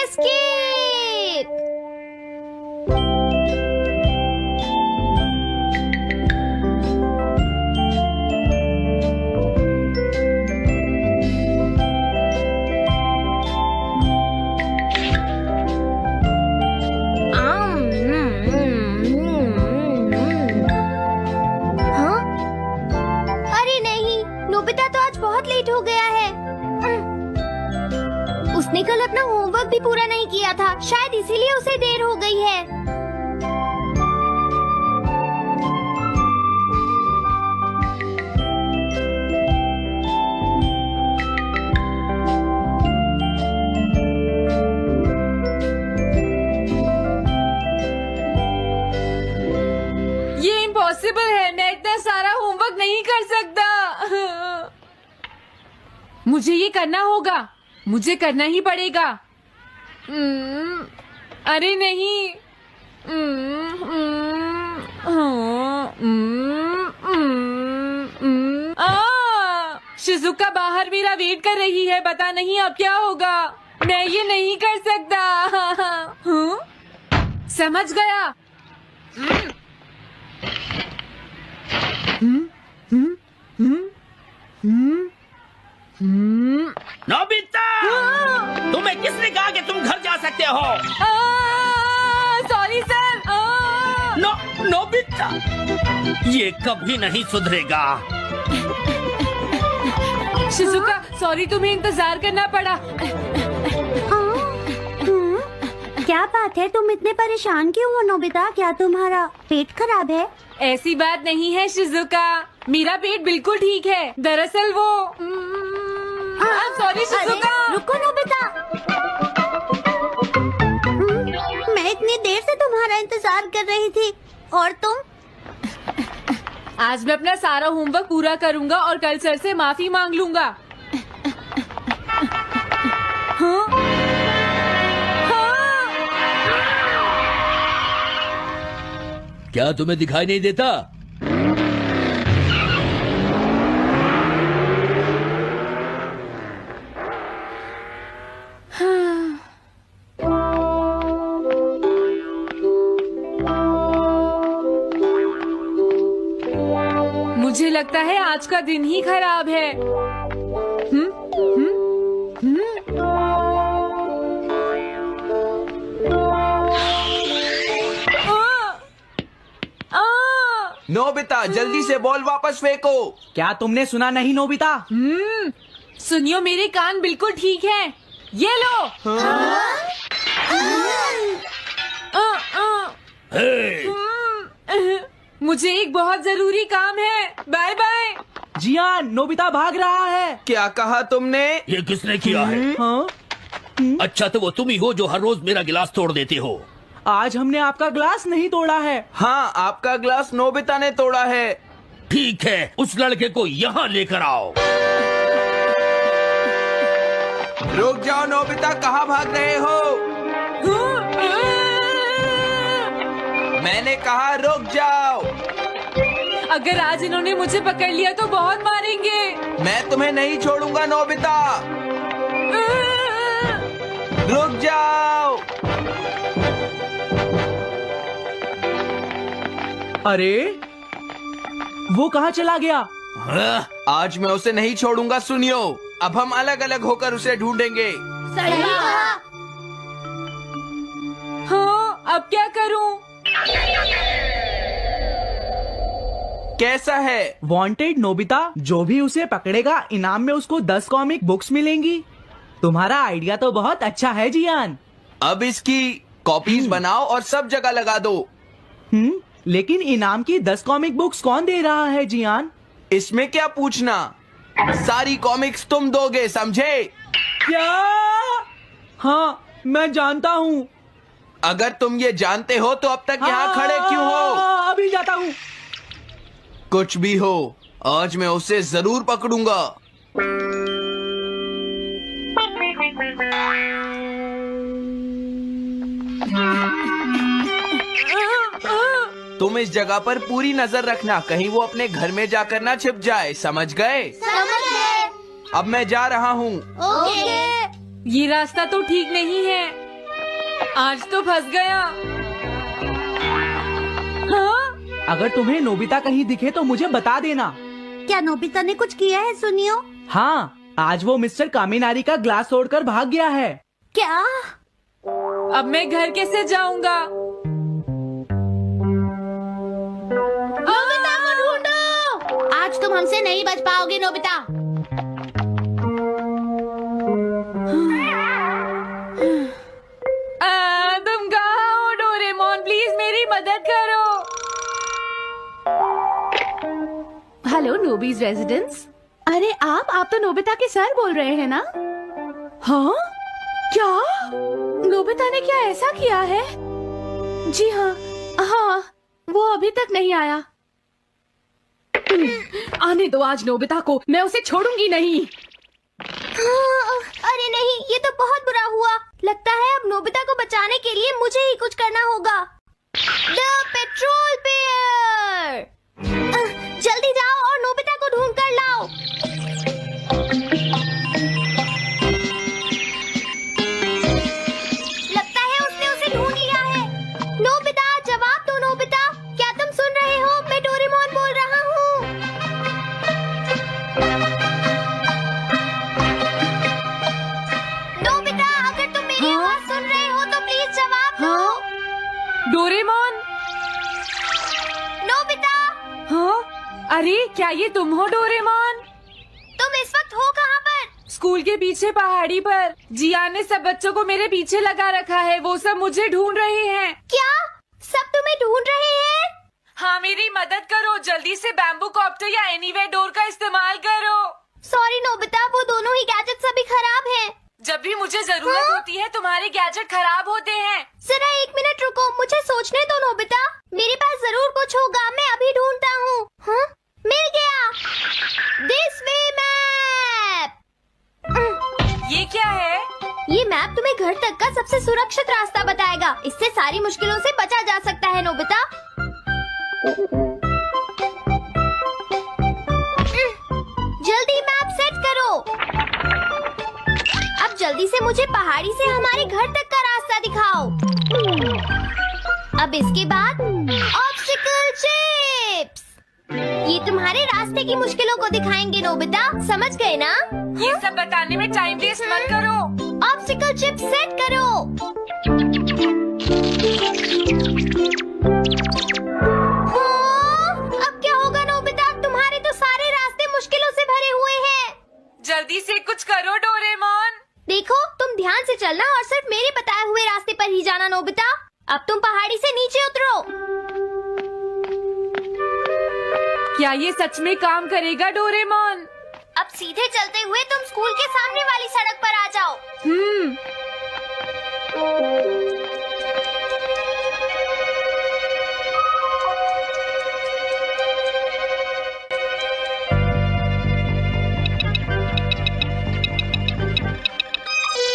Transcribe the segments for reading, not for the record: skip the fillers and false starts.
Escape. हो गया है। उसने कल अपना होमवर्क भी पूरा नहीं किया था, शायद इसीलिए उसे देर हो गई है। ये इम्पॉसिबल है, मैं इतना सारा होमवर्क नहीं कर सकता। मुझे ये करना होगा, मुझे करना ही पड़ेगा। अरे नहीं। शिजुका बाहर मेरा वेट कर रही है, पता नहीं अब क्या होगा। मैं ये नहीं कर सकता। समझ गया। नोबिता, तुम्हें किसने कहा कि तुम घर जा सकते हो? Sorry sir. नोबिता, ये कभी नहीं सुधरेगा। शिजुका सॉरी, तुम्हें इंतजार करना पड़ा। क्या बात है, तुम इतने परेशान क्यों हो नोबिता? क्या तुम्हारा पेट खराब है? ऐसी बात नहीं है शिजुका, मेरा पेट बिल्कुल ठीक है। दरअसल वो सॉरी शिजुका। रुको नोबिता, मैं इतनी देर से तुम्हारा इंतजार कर रही थी और तुम? आज मैं अपना सारा होमवर्क पूरा करूंगा और कल सर से माफी मांग लूंगा। हाँ? क्या तुम्हें दिखाई नहीं देता? मुझे लगता है आज का दिन ही खराब है। नोबिता, जल्दी से बॉल वापस फेंको। क्या तुमने सुना नहीं नोबिता? सुनियो, मेरे कान बिल्कुल ठीक हैं। ये लो। मुझे एक बहुत जरूरी काम है। Bye bye. जियान, नोबिता भाग रहा है। क्या कहा तुमने? ये किसने किया है? हाँ? अच्छा, तो वो तुम ही हो जो हर रोज मेरा गिलास तोड़ देते हो। आज हमने आपका ग्लास नहीं तोड़ा है। हाँ, आपका ग्लास नोबिता ने तोड़ा है। ठीक है, उस लड़के को यहाँ लेकर आओ। रुक जाओ नोबिता, कहाँ भाग रहे हो? मैंने कहा रुक जाओ। अगर आज इन्होंने मुझे पकड़ लिया तो बहुत मारेंगे। मैं तुम्हें नहीं छोड़ूंगा नोबिता, रुक जाओ। अरे वो कहाँ चला गया? आज मैं उसे नहीं छोड़ूंगा। सुनियो, अब हम अलग अलग होकर उसे ढूंढेंगे। सही कहा। हाँ, अब क्या करूं? कैसा है? वांटेड नोबिता, जो भी उसे पकड़ेगा इनाम में उसको 10 कॉमिक बुक्स मिलेंगी। तुम्हारा आइडिया तो बहुत अच्छा है जियान। अब इसकी कॉपीज बनाओ और सब जगह लगा दो। लेकिन इनाम की 10 कॉमिक बुक्स कौन दे रहा है जियान? इसमें क्या पूछना, सारी कॉमिक्स तुम दोगे, समझे? क्या? हाँ, मैं जानता हूँ। अगर तुम ये जानते हो तो अब तक यहाँ खड़े क्यों हो? अभी जाता हूँ। कुछ भी हो, आज मैं उसे जरूर पकड़ूंगा। तुम इस जगह पर पूरी नजर रखना, कहीं वो अपने घर में जाकर ना छिप जाए, समझ गए? समझ गए। अब मैं जा रहा हूँ। ओके। ये रास्ता तो ठीक नहीं है। आज तो फंस गया। हाँ? अगर तुम्हें नोबिता कहीं दिखे तो मुझे बता देना। क्या नोबिता ने कुछ किया है सुनियो? हाँ, आज वो मिस्टर कामिनारी का ग्लास तोड़कर भाग गया है। क्या? अब मैं घर कैसे जाऊंगा? नोबिता को ढूंढो। आज तुम हमसे नहीं बच पाओगे नोबिता। तुम कहाँ हो डोरेमोन? प्लीज मेरी मदद करो। हेलो नोबीज रेजिडेंस। अरे आप तो नोबिता के सर बोल रहे हैं ना? हाँ? क्या? नोबिता ने क्या ऐसा किया है? जी हाँ, हाँ, वो अभी तक नहीं आया। आने दो आज नोबिता को, मैं उसे छोड़ूंगी नहीं। अरे नहीं, ये तो बहुत बुरा हुआ। लगता है अब नोबिता को बचाने के लिए मुझे ही कुछ करना होगा। द पेट्रोल पेयर, जल्दी जाओ और नोबिता को ढूंढ कर लाओ। लगता है उसने उसे ढूंढ लिया है। नोबिता, जवाब दो नोबिता। क्या तुम सुन रहे हो? मैं डोरेमोन बोल रहा हूँ। नोबिता, अगर तुम मेरी आवाज सुन रहे हो तो प्लीज जवाब दो। डोरेमोन? नोबिता, हाँ? अरे क्या ये तुम हो डोरेमोन? तुम इस वक्त हो कहाँ पर? स्कूल के पीछे पहाड़ी पर। जियान ने सब बच्चों को मेरे पीछे लगा रखा है। वो सब मुझे ढूंढ रहे हैं। क्या? सब तुम्हें ढूंढ रहे हैं? हाँ, मेरी मदद करो। जल्दी से बैम्बू कॉप्टर या एनीवेयर डोर का इस्तेमाल करो। सॉरी नोबिता, वो दोनों ही गैजेट्स अभी खराब हैं। जब भी मुझे जरूरत होती है तुम्हारे गैजेट खराब होते हैं। जरा एक मिनट रुको, मुझे सोचने दो नोबिता। मेरे पास जरूर कुछ होगा, मैं अभी ढूंढता हूँ। हाँ? मिल गया। This way map. ये क्या है? ये मैप तुम्हें घर तक का सबसे सुरक्षित रास्ता बताएगा। इससे सारी मुश्किलों से बचा जा सकता है नोबिता। जल्दी मैप सेट करो। अब जल्दी से मुझे पहाड़ी से हमारे घर तक का रास्ता दिखाओ। अब इसके बाद ऑब्स्टिकल चिप्स। ये तुम्हारे रास्ते की मुश्किलों को दिखाएंगे नोबिता, समझ गए ना? ये सब बताने में टाइम वेस्ट मत करो। ऑब्स्टिकल चिप्स सेट करो। हाँ, अब क्या होगा नोबिता? तुम्हारे तो सारे रास्ते मुश्किलों से भरे हुए हैं। जल्दी से कुछ करो डोरेमोन। देखो, तुम ध्यान से चलना और सिर्फ मेरे बताए हुए रास्ते पर ही जाना नोबिता। अब तुम पहाड़ी से नीचे उतरो। क्या ये सच में काम करेगा डोरेमोन? अब सीधे चलते हुए तुम स्कूल के सामने वाली सड़क पर आ जाओ।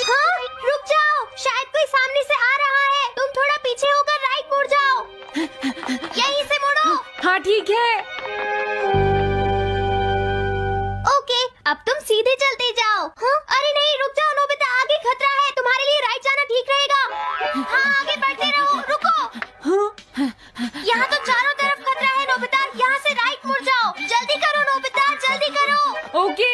हाँ, रुक जाओ, शायद कोई सामने से आ रहा है। तुम थोड़ा पीछे होकर राइट मुड़ जाओ। यहीं से मुड़ो। हाँ ठीक है। ओके, अब तुम सीधे चलते जाओ। हाँ? अरे नहीं, रुक जाओ नोबिता, आगे खतरा है। तुम्हारे लिए राइट जाना ठीक रहेगा। हाँ, आगे बढ़ते रहो। रुको, यहाँ तो चारों तरफ खतरा है नोबिता। यहाँ से राइट मुड़ जाओ। जल्दी करो नोबिता, जल्दी करो। ओके।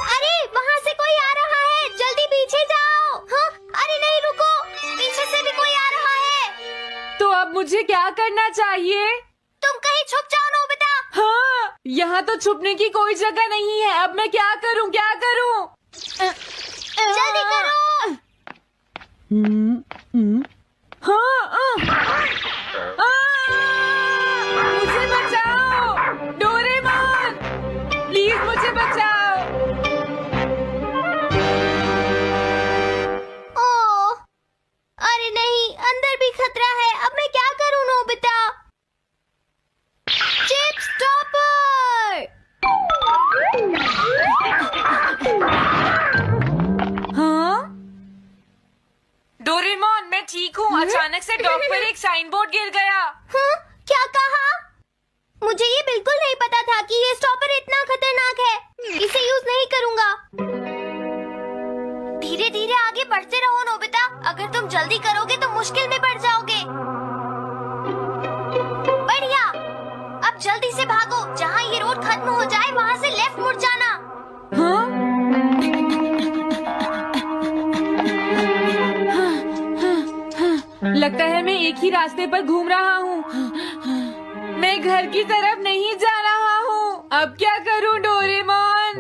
अरे वहाँ से कोई आ रहा है, जल्दी पीछे जाओ। हाँ? अरे नहीं, रुको, पीछे से भी कोई आ रहा है। तो अब मुझे क्या करना चाहिए? तुम कहीं छुप जाओ नोबिता। हाँ, यहाँ तो छुपने की कोई जगह नहीं है। अब मैं क्या करूँ, क्या करूँ? जल्दी करो। हाँ, मुझे बचाओ डोरेमोन, प्लीज मुझे बचाओ। ओह, अरे नहीं, अंदर भी खतरा है। अब मैं क्या करूं नोबिता? Chip stopper. हाँ? डोरेमोन, मैं ठीक हूँ। अचानक से डॉक पर एक साइन बोर्ड गिर गया। हाँ? क्या कहा? मुझे ये बिल्कुल नहीं पता था कि ये स्टॉपर इतना खतरनाक है। इसे यूज नहीं करूंगा। जल्दी करोगे तो मुश्किल में पड़ जाओगे। बढ़िया, अब जल्दी से भागो। जहाँ ये रोड खत्म हो जाए वहाँ से लेफ्ट मुड़ जाना। हाँ? लगता है मैं एक ही रास्ते पर घूम रहा हूँ। मैं घर की तरफ नहीं जा रहा हूँ। अब क्या करूँ डोरेमोन?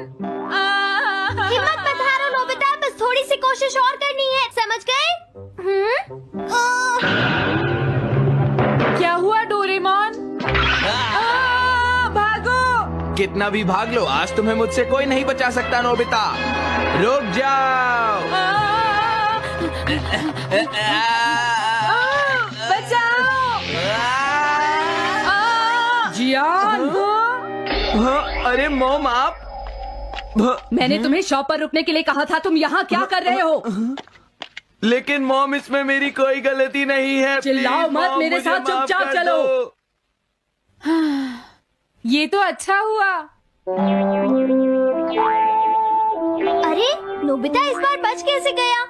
हिम्मत मत हारो नोबिता, बस थोड़ी सी कोशिश और करनी है, समझ गए? क्या हुआ डोरेमोन? भागो! कितना भी भाग लो, आज तुम्हें मुझसे कोई नहीं बचा सकता नोबिता। रुक जाओ। बचाओ! जियान! अरे मॉम, आप मैंने तुम्हें शॉप पर रुकने के लिए कहा था, तुम यहाँ क्या कर रहे हो? लेकिन मॉम, इसमें मेरी कोई गलती नहीं है। चिल्लाओ प्लीज, मत, मॉम, मेरे मुझे साथ माफ चुपचाप कर चलो। दो। ये तो अच्छा हुआ। अरे नोबिता इस बार बच कैसे गया?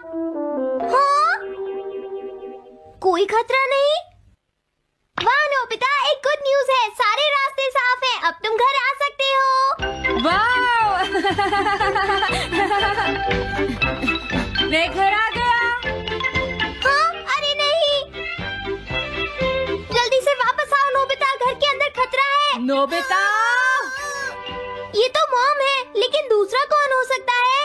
हाँ? कोई खतरा नहीं? वाह नोबिता, एक गुड न्यूज है, सारे रास्ते साफ हैं, अब तुम घर आ सकते हो। वाह! मैं घर आ गया। हाँ? अरे नहीं, जल्दी से वापस आओ नोबिता, घर के अंदर खतरा है। नोबिता! ये तो मॉम है, लेकिन दूसरा कौन हो सकता है?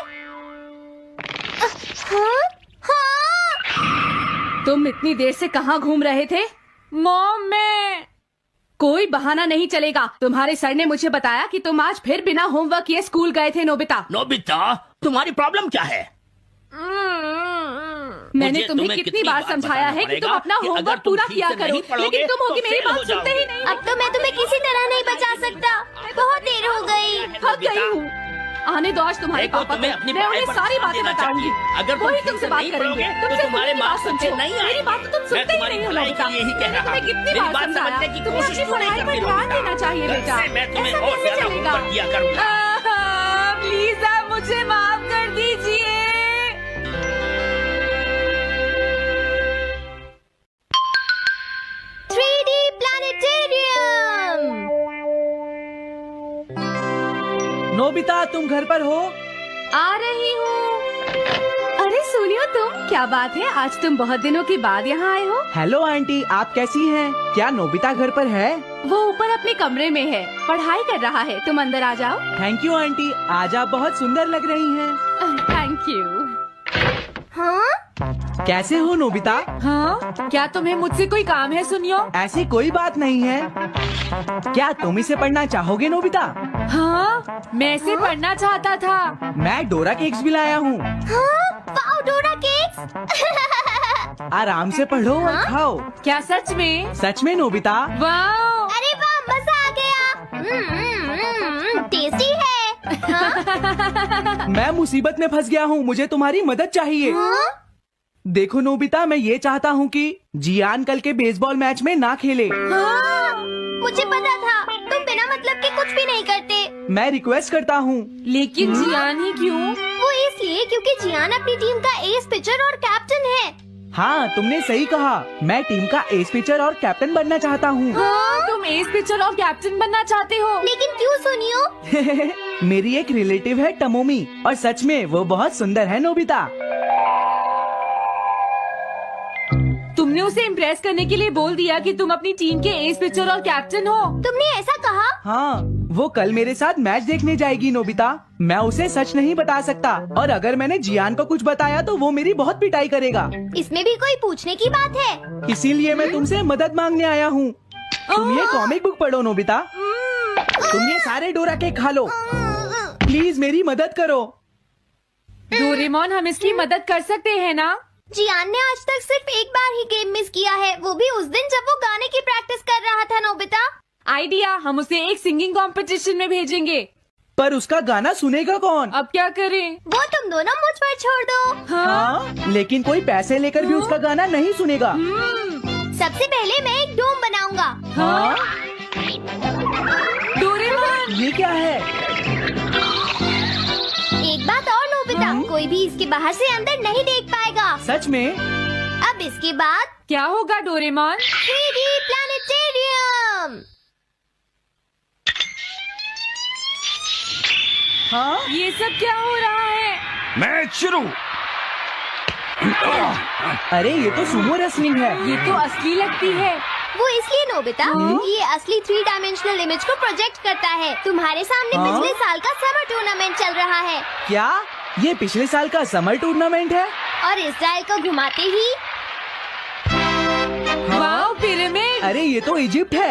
हाँ? हाँ? तुम इतनी देर से कहाँ घूम रहे थे? मॉम, मैं कोई बहाना नहीं चलेगा। तुम्हारे सर ने मुझे बताया कि तुम आज फिर बिना होमवर्क किए स्कूल गए थे नोबिता। नोबिता, तुम्हारी प्रॉब्लम क्या है? मैंने मुझे तुम्हें तुम्हें कितनी बार समझाया है कि तुम अपना होमवर्क पूरा किया करो, लेकिन तुम होगी मेरी बात सुनते ही नहीं। अब तो मैं तुम्हें किसी तरह नहीं बचा सकता, बहुत देर हो गई। थक गई हूँ। आने दो आज तुम्हारे देखो, पापा तुम्हें को, अपनी मैं उन्हें पढ़ाई पर सारी ध्यान बातें देना बताऊंगी। चाहिए। अगर तुम वही ठीक तुमसे से बात नहीं करेंगे। पढ़ोगे, तो तुमसे तुम्हारे मेरी बात मार्क्स सुनते हो। अच्छे नहीं मेरी आएंगे। बात तो तुम मैं सुनते ही तुम्हारी नहीं हो भलाई नोबिता। के लिए ही कह रहा तुम्हें हूँ। कितनी मेरी बार बात समझाया? समझने की तुम्हें कोशिश अपनी क्यों नहीं पढ़ाई पर करती ध्यान नोबिता? देना चाहिए कल बेटा। से मैं तुम्हें ऐसा और कैसे ज्यादा चलेगा? होमवर्क दिया करूंगा। प्लीज आप मुझे माफ कर दीजिए। 3D planetarium. नोबिता, तुम घर पर हो? आ रही हूँ। अरे सुनियो तुम, क्या बात है, आज तुम बहुत दिनों के बाद यहाँ आए हो। हेलो आंटी, आप कैसी हैं? क्या नोबिता घर पर है? वो ऊपर अपने कमरे में है, पढ़ाई कर रहा है। तुम अंदर आ जाओ। थैंक यू आंटी, आज आप बहुत सुंदर लग रही हैं। Thank you. हाँ? कैसे हो नोबिता? हाँ? क्या तुम्हें मुझसे कोई काम है सुनियो? ऐसी कोई बात नहीं है। क्या तुम इसे पढ़ना चाहोगे नोबिता? हाँ? मैं इसे पढ़ना चाहता था। मैं डोरा केक्स भी लाया हूँ। हाँ? वाओ, डोरा केक्स। आराम से पढ़ो और खाओ। क्या सच में? सच में नोबिता? वाह! अरे वाह, मजा आ गया। टेस्टी है। हाँ? मैं मुसीबत में फंस गया हूँ, मुझे तुम्हारी मदद चाहिए। हाँ? देखो नोबिता, मैं ये चाहता हूँ कि जियान कल के बेसबॉल मैच में ना खेले। हाँ? मुझे पता था, तुम बिना मतलब के कुछ भी नहीं करते। मैं रिक्वेस्ट करता हूँ। लेकिन जियान ही क्यों? वो इसलिए क्योंकि जियान अपनी टीम का एस पिचर और कैप्टन है। हाँ, तुमने सही कहा। मैं टीम का एस पिचर और कैप्टन बनना चाहता हूँ। हाँ? तुम एस पिचर और कैप्टन बनना चाहते हो? लेकिन क्यों सुनियो? मेरी एक रिलेटिव है टमोमी, और सच में वो बहुत सुंदर है नोबिता। तुमने उसे इम्प्रेस करने के लिए बोल दिया कि तुम अपनी टीम के एस पिचर और कैप्टन हो। तुमने ऐसा कहा? हाँ, वो कल मेरे साथ मैच देखने जाएगी नोबिता। मैं उसे सच नहीं बता सकता, और अगर मैंने जियान को कुछ बताया तो वो मेरी बहुत पिटाई करेगा। इसमें भी कोई पूछने की बात है? इसीलिए मैं तुमसे मदद मांगने आया हूँ। तुम ये कॉमिक बुक पढ़ो नोबिता। तुम ये सारे डोरा केक खा लो। प्लीज मेरी मदद करो। डोरेमोन, हम इसकी मदद कर सकते हैं ना? जियान ने आज तक सिर्फ एक बार ही गेम मिस किया है, वो भी उस दिन जब वो गाने की प्रैक्टिस कर रहा था नोबिता। आइडिया, हम उसे एक सिंगिंग कंपटीशन में भेजेंगे। पर उसका गाना सुनेगा कौन? अब क्या करें? वो तुम दोनों मुझ पर छोड़ दो। हाँ, लेकिन कोई पैसे लेकर भी उसका गाना नहीं सुनेगा। सबसे पहले मैं एक डोम बनाऊंगा। हाँ? डोरेमोन! ये क्या है? एक बात और नोबिता, कोई भी इसके बाहर से अंदर नहीं देख पाएगा। सच में? अब इसके बाद क्या होगा डोरेमोन? 3D planetarium. हाँ ये सब क्या हो रहा है? मैच शुरू। अरे ये तो सुमो रेसलिंग है। ये तो असली लगती है। वो इसलिए नोबिता, ये असली 3 डायमेंशनल इमेज को प्रोजेक्ट करता है। तुम्हारे सामने हाँ? पिछले साल का समर टूर्नामेंट चल रहा है क्या ये पिछले साल का समर टूर्नामेंट है? और इस डायल को घुमाते ही वाओ, पिरामिड। अरे ये तो इजिप्ट है।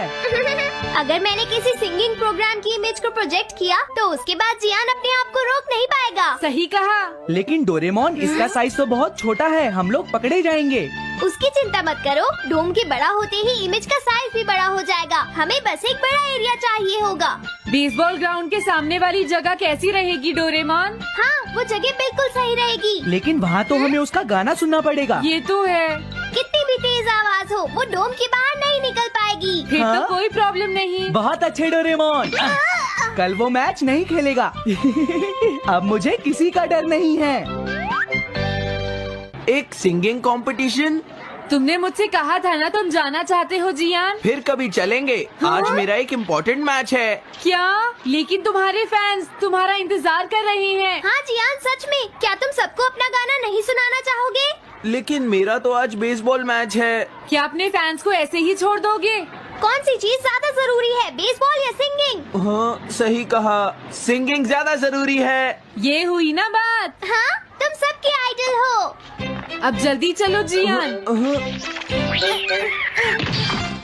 अगर मैंने किसी सिंगिंग प्रोग्राम की इमेज को प्रोजेक्ट किया तो उसके बाद जियान अपने आप को रोक नहीं पाएगा। सही कहा। लेकिन डोरेमोन इसका साइज तो बहुत छोटा है, हम लोग पकड़े जाएंगे। उसकी चिंता मत करो, डोम के बड़ा होते ही इमेज का साइज भी बड़ा हो जाएगा। हमें बस एक बड़ा एरिया चाहिए होगा। बेसबॉल ग्राउंड के सामने वाली जगह कैसी रहेगी डोरेमोन? हाँ, वो जगह बिल्कुल सही रहेगी। लेकिन वहाँ तो हमें उसका गाना सुनना पड़ेगा। ये तो है। कितनी भी तेज आवाज हो, वो डोम के बाहर नहीं निकल पाएगी। फिर हाँ? तो कोई प्रॉब्लम नहीं। बहुत अच्छे डोरेमोन। कल वो मैच नहीं खेलेगा। अब मुझे किसी का डर नहीं है। एक सिंगिंग कंपटीशन? तुमने मुझसे कहा था ना तुम जाना चाहते हो जियान। फिर कभी चलेंगे। आज मेरा एक इम्पोर्टेंट मैच है। क्या? लेकिन तुम्हारे फैंस तुम्हारा इंतजार कर रहे हैं। हाँ जियान, सच में। क्या तुम सबको अपना गाना नहीं सुनाना चाहोगे? लेकिन मेरा तो आज बेसबॉल मैच है। क्या अपने फैंस को ऐसे ही छोड़ दोगे? कौन सी चीज ज्यादा जरूरी है, बेसबॉल या सिंगिंग? हाँ सही कहा, सिंगिंग ज्यादा जरूरी है। ये हुई ना बात। हाँ, तुम सबके आइडल हो। अब जल्दी चलो जियान।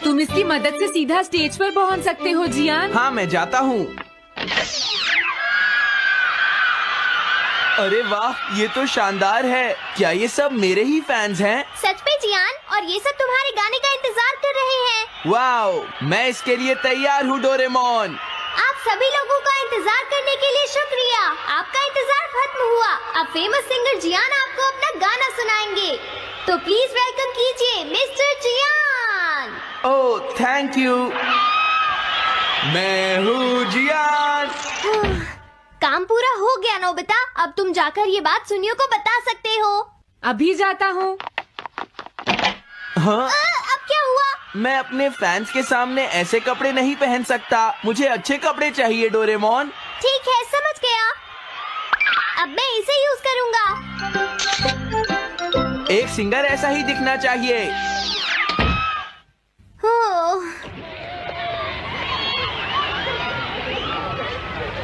तुम इसकी मदद से सीधा स्टेज पर पहुंच सकते हो जियान। हाँ मैं जाता हूँ। अरे वाह, ये तो शानदार है। क्या ये सब मेरे ही फैंस हैं? सच में जियान, और ये सब तुम्हारे गाने का इंतजार कर रहे हैं। वाओ, मैं इसके लिए तैयार हूँ डोरेमोन। आप सभी लोगों का इंतजार करने के लिए शुक्रिया। आपका इंतजार खत्म हुआ। अब फेमस सिंगर जियान आपको अपना गाना सुनाएंगे। तो प्लीज वेलकम कीजिए mister Jian. Oh thank you. मैं हूँ जियान। काम पूरा हो गया नोबिता। अब तुम जाकर ये बात सुनियो को बता सकते हो। अभी जाता हूँ। हाँ, अब क्या हुआ? मैं अपने फैंस के सामने ऐसे कपड़े नहीं पहन सकता। मुझे अच्छे कपड़े चाहिए डोरेमोन। ठीक है, समझ गया। अब मैं इसे यूज करूँगा। एक सिंगर ऐसा ही दिखना चाहिए।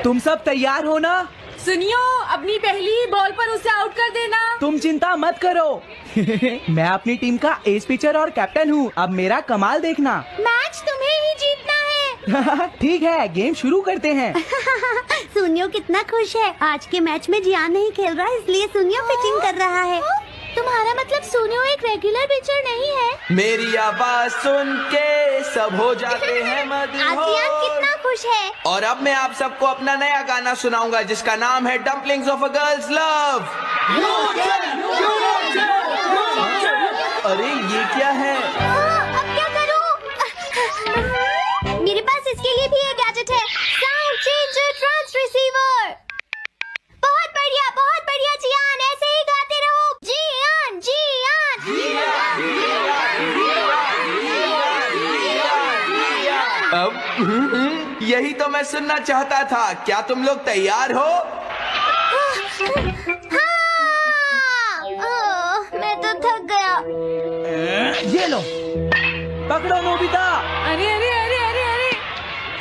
तुम सब तैयार हो ना? सुनियो, अपनी पहली ही बॉल पर उसे आउट कर देना। तुम चिंता मत करो। मैं अपनी टीम का एस पिचर और कैप्टन हूँ। अब मेरा कमाल देखना। मैच तुम्हें ही जीतना है। ठीक है, गेम शुरू करते हैं। सुनियो कितना खुश है। आज के मैच में जियान नहीं खेल रहा, इसलिए सुनियो पिचिंग कर रहा है। तुम्हारा मतलब सुनियो एक रेगुलर पिचर नहीं है? मेरी आवाज सुन के सब हो जाते हैं आज जियान मदहोश। कितना खुश है। और अब मैं आप सबको अपना नया गाना सुनाऊंगा जिसका नाम है dumplings of a girls love. अरे ये क्या है? अब क्या करूं? मेरे पास इसके लिए भी एक गैजेट है, साउंड चेंजर ट्रांस रिसीवर। बहुत बढ़िया जियान, ऐसे ही गाते रहो। जियान अब यही तो मैं सुनना चाहता था। क्या तुम लोग तैयार हो? मैं तो थक गया। ये लो, पकड़ो नोबिता। अरे अरे अरे अरे अरे,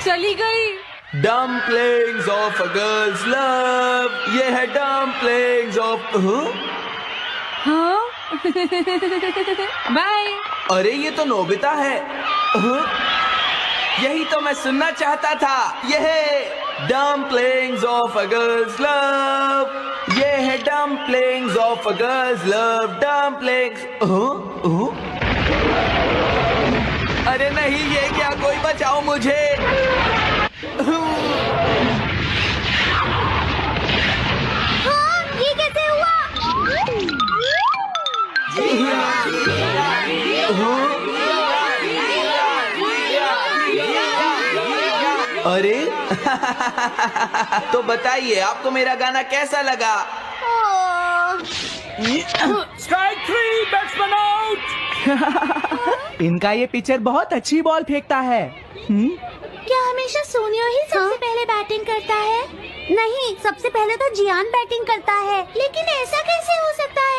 चली गई। Dumplings of a girls love. ये है डम्पलिंग्स ऑफ। हाँ? बाय। अरे ये तो नोबिता है। यही तो मैं सुनना चाहता था। ये है dumplings of a girls love. ये है dumplings of a girls love. Dumplings. अरे नहीं, ये क्या? कोई बचाओ मुझे। हाँ, ये कैसे हुआ? अरे तो बताइए, आपको मेरा गाना कैसा लगा? Strike 3, batsman out. इनका ये पिचर बहुत अच्छी बॉल फेंकता है। क्या हमेशा सोनियो ही सबसे पहले बैटिंग करता है? नहीं, सबसे पहले तो जियान बैटिंग करता है। लेकिन ऐसा कैसे हो सकता है?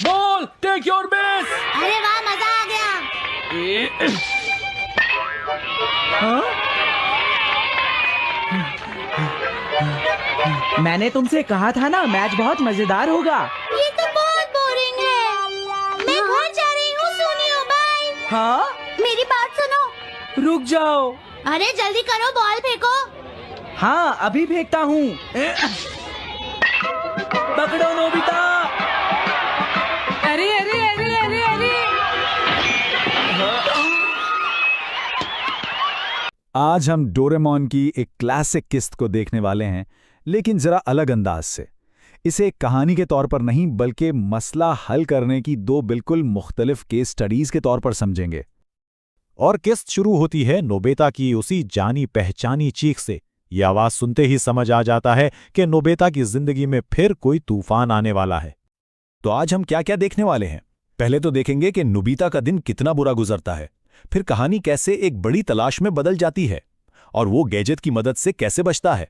Ball, take your base. अरे वाह, मजा आ गया। मैंने तुमसे कहा था ना, मैच बहुत मजेदार होगा। ये तो बहुत बोरिंग है। मैं घर जा रही हूँ सोनियो, बाय। हाँ, मेरी बात सुनो। रुक जाओ। अरे जल्दी करो, बॉल फेंको। हाँ, अभी फेंकता हूँ। पकड़ो नोबिता। अरे अरे अरे अरे अरे, आज हम डोरेमोन की एक क्लासिक किस्त को देखने वाले हैं, लेकिन जरा अलग अंदाज से। इसे एक कहानी के तौर पर नहीं, बल्कि मसला हल करने की दो बिल्कुल मुख्तलिफ केस स्टडीज के तौर पर समझेंगे। और किस्त शुरू होती है नोबिता की उसी जानी पहचानी चीख से। यह आवाज सुनते ही समझ आ जाता है कि नोबिता की जिंदगी में फिर कोई तूफान आने वाला है। तो आज हम क्या क्या देखने वाले हैं? पहले तो देखेंगे कि नोबिता का दिन कितना बुरा गुजरता है, फिर कहानी कैसे एक बड़ी तलाश में बदल जाती है और वो गैजेट की मदद से कैसे बचता है।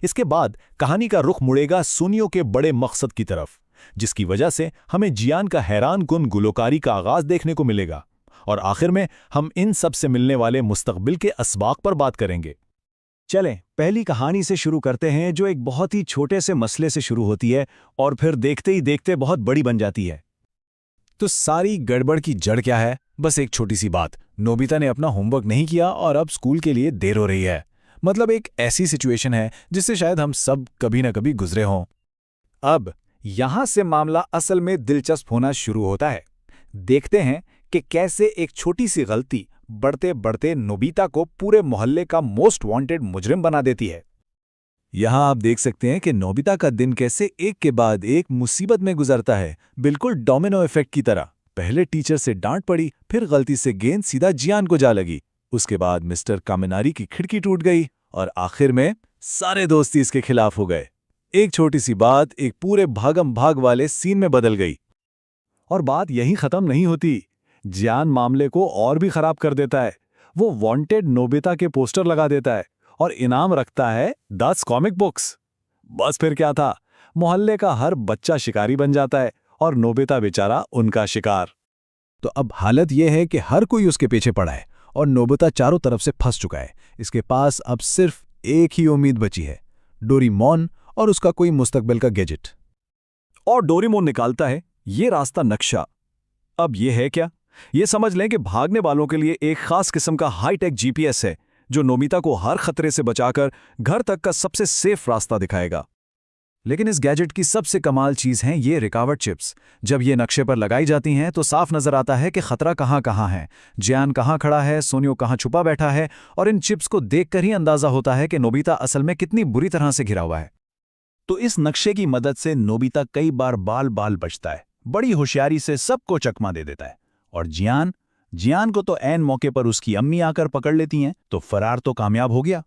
इसके बाद कहानी का रुख मुड़ेगा सोनियो के बड़े मकसद की तरफ, जिसकी वजह से हमें जियान का हैरान कुन गुलकारी का आगाज देखने को मिलेगा। और आखिर में हम इन सब से मिलने वाले मुस्तकबिल के असबाक पर बात करेंगे। चलें, पहली कहानी से शुरू करते हैं, जो एक बहुत ही छोटे से मसले से शुरू होती है और फिर देखते ही देखते बहुत बड़ी बन जाती है। तो सारी गड़बड़ की जड़ क्या है? बस एक छोटी सी बात, नोबिता ने अपना होमवर्क नहीं किया और अब स्कूल के लिए देर हो रही है। मतलब एक ऐसी सिचुएशन है जिससे शायद हम सब कभी ना कभी गुजरे हों। अब यहां से मामला असल में दिलचस्प होना शुरू होता है। देखते हैं कि कैसे एक छोटी सी गलती बढ़ते बढ़ते नोबिता को पूरे मोहल्ले का मोस्ट वांटेड मुजरिम बना देती है। यहां आप देख सकते हैं कि नोबिता का दिन कैसे एक के बाद एक मुसीबत में गुजरता है, बिल्कुल डोमिनो इफेक्ट की तरह। पहले टीचर से डांट पड़ी, फिर गलती से गेंद सीधा जियान को जा लगी, उसके बाद मिस्टर कामिनारी की खिड़की टूट गई और आखिर में सारे दोस्ती इसके खिलाफ हो गए। एक छोटी सी बात एक पूरे भागम भाग वाले सीन में बदल गई। और बात यहीं खत्म नहीं होती। जियान मामले को और भी खराब कर देता है। वो वांटेड नोबिता के पोस्टर लगा देता है और इनाम रखता है 10 कॉमिक बुक्स। बस फिर क्या था, मोहल्ले का हर बच्चा शिकारी बन जाता है और नोबिता बेचारा उनका शिकार। तो अब हालत यह है कि हर कोई उसके पीछे पड़ा है और नोबिता चारों तरफ से फंस चुका है। इसके पास अब सिर्फ एक ही उम्मीद बची है, डोरेमोन और उसका कोई मुस्तकबिल का गैजेट। और डोरेमोन निकालता है ये रास्ता नक्शा। अब ये है क्या? ये समझ लें कि भागने वालों के लिए एक खास किस्म का हाईटेक जीपीएस है, जो नोबिता को हर खतरे से बचाकर घर तक का सबसे सेफ रास्ता दिखाएगा। लेकिन इस गैजेट की सबसे कमाल चीज हैं ये रिकावर्ड चिप्स। जब ये नक्शे पर लगाई जाती हैं तो साफ नजर आता है कि खतरा कहां कहां है, जियान कहां खड़ा है, सोनियो कहां छुपा बैठा है। और इन चिप्स को देखकर ही अंदाजा होता है कि नोबिता असल में कितनी बुरी तरह से घिरा हुआ है। तो इस नक्शे की मदद से नोबिता कई बार बाल बाल बचता है, बड़ी होशियारी से सबको चकमा दे देता है। और जियान को तो ऐन मौके पर उसकी अम्मी आकर पकड़ लेती हैं, तो फरार तो कामयाब हो गया।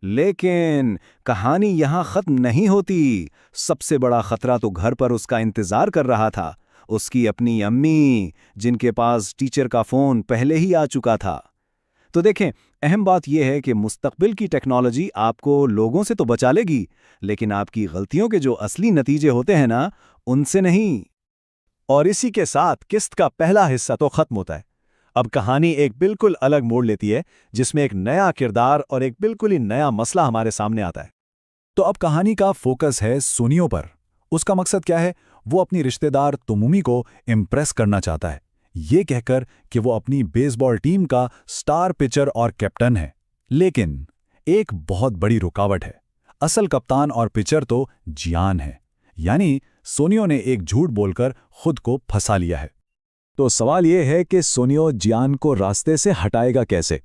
लेकिन कहानी यहां खत्म नहीं होती। सबसे बड़ा खतरा तो घर पर उसका इंतजार कर रहा था, उसकी अपनी अम्मी, जिनके पास टीचर का फोन पहले ही आ चुका था। तो देखें, अहम बात यह है कि मुस्तकबिल की टेक्नोलॉजी आपको लोगों से तो बचा लेगी, लेकिन आपकी गलतियों के जो असली नतीजे होते हैं ना, उनसे नहीं। और इसी के साथ किस्त का पहला हिस्सा तो खत्म होता है। अब कहानी एक बिल्कुल अलग मोड़ लेती है, जिसमें एक नया किरदार और एक बिल्कुल ही नया मसला हमारे सामने आता है। तो अब कहानी का फोकस है सोनियो पर। उसका मकसद क्या है? वो अपनी रिश्तेदार तोमोमी को इम्प्रेस करना चाहता है, ये कहकर कि वो अपनी बेसबॉल टीम का स्टार पिचर और कैप्टन है। लेकिन एक बहुत बड़ी रुकावट है। असल कप्तान और पिचर तो जियान है, यानी सोनियो ने एक झूठ बोलकर खुद को फंसा लिया है। तो सवाल यह है कि सोनियो जियान को रास्ते से हटाएगा कैसे?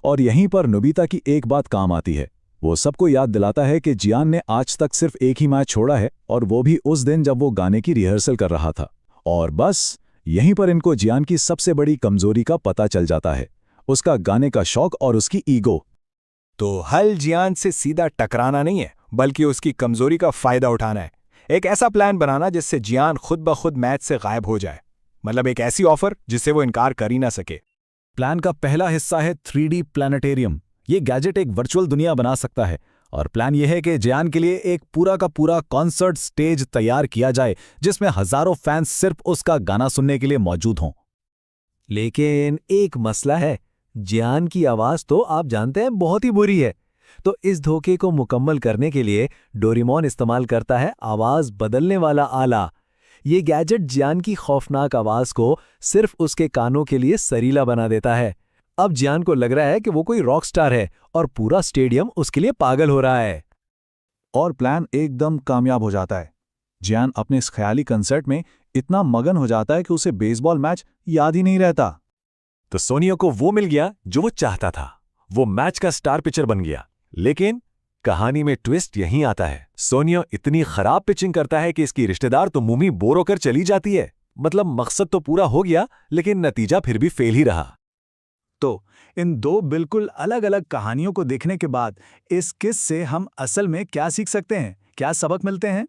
और यहीं पर नोबिता की एक बात काम आती है। वो सबको याद दिलाता है कि जियान ने आज तक सिर्फ एक ही मैच छोड़ा है, और वो भी उस दिन जब वो गाने की रिहर्सल कर रहा था। और बस यहीं पर इनको जियान की सबसे बड़ी कमजोरी का पता चल जाता है, उसका गाने का शौक और उसकी ईगो। तो हल जियान से सीधा टकराना नहीं है, बल्कि उसकी कमजोरी का फायदा उठाना है। एक ऐसा प्लान बनाना जिससे जियान खुद ब खुद मैच से गायब हो जाए, मतलब एक ऐसी ऑफर जिससे वो इनकार कर ही ना सके। प्लान का पहला हिस्सा है 3D प्लानिटेरियम। ये गैजेट एक वर्चुअल दुनिया बना सकता है और प्लान यह है कि जियान के लिए एक पूरा का पूरा कॉन्सर्ट स्टेज तैयार किया जाए जिसमें हजारों फैंस सिर्फ उसका गाना सुनने के लिए मौजूद हों। लेकिन एक मसला है, जियान की आवाज तो आप जानते हैं बहुत ही बुरी है। तो इस धोखे को मुकम्मल करने के लिए डोरेमोन इस्तेमाल करता है आवाज बदलने वाला आला। ये गैजेट जियान की खौफनाक आवाज को सिर्फ उसके कानों के लिए सरीला बना देता है। अब जियान को लग रहा है कि वो कोई रॉक स्टार है और पूरा स्टेडियम उसके लिए पागल हो रहा है। और प्लान एकदम कामयाब हो जाता है। जियान अपने इस ख्याली कंसर्ट में इतना मगन हो जाता है कि उसे बेसबॉल मैच याद ही नहीं रहता। तो सोनिया को वो मिल गया जो वो चाहता था, वो मैच का स्टार पिचर बन गया। लेकिन कहानी में ट्विस्ट यहीं आता है। सोनिया इतनी खराब पिचिंग करता है कि इसकी रिश्तेदार तो मुंह में बोर होकर चली जाती है। मतलब मकसद तो पूरा हो गया लेकिन नतीजा फिर भी फेल ही रहा। तो इन दो बिल्कुल अलग अलग कहानियों को देखने के बाद इस किस्से से हम असल में क्या सीख सकते हैं, क्या सबक मिलते हैं?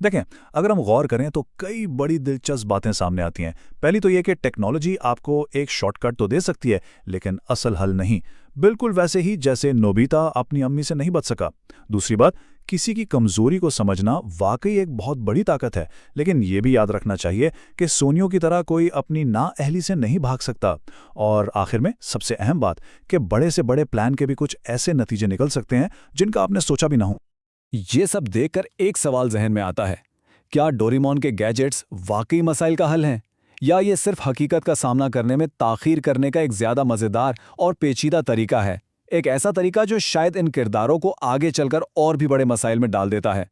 देखें, अगर हम गौर करें तो कई बड़ी दिलचस्प बातें सामने आती हैं। पहली तो ये कि टेक्नोलॉजी आपको एक शॉर्टकट तो दे सकती है लेकिन असल हल नहीं, बिल्कुल वैसे ही जैसे नोबिता अपनी अम्मी से नहीं बच सका। दूसरी बात, किसी की कमजोरी को समझना वाकई एक बहुत बड़ी ताकत है, लेकिन ये भी याद रखना चाहिए कि सोनियों की तरह कोई अपनी नाअहली से नहीं भाग सकता। और आखिर में सबसे अहम बात कि बड़े से बड़े प्लान के भी कुछ ऐसे नतीजे निकल सकते हैं जिनका आपने सोचा भी ना हो। ये सब देखकर एक सवाल जहन में आता है, क्या डोरेमोन के गैजेट्स वाकई मसाइल का हल हैं, या ये सिर्फ हकीकत का सामना करने में ताख़ीर करने का एक ज़्यादा मज़ेदार और पेचीदा तरीका है, एक ऐसा तरीका जो शायद इन किरदारों को आगे चलकर और भी बड़े मसाइल में डाल देता है।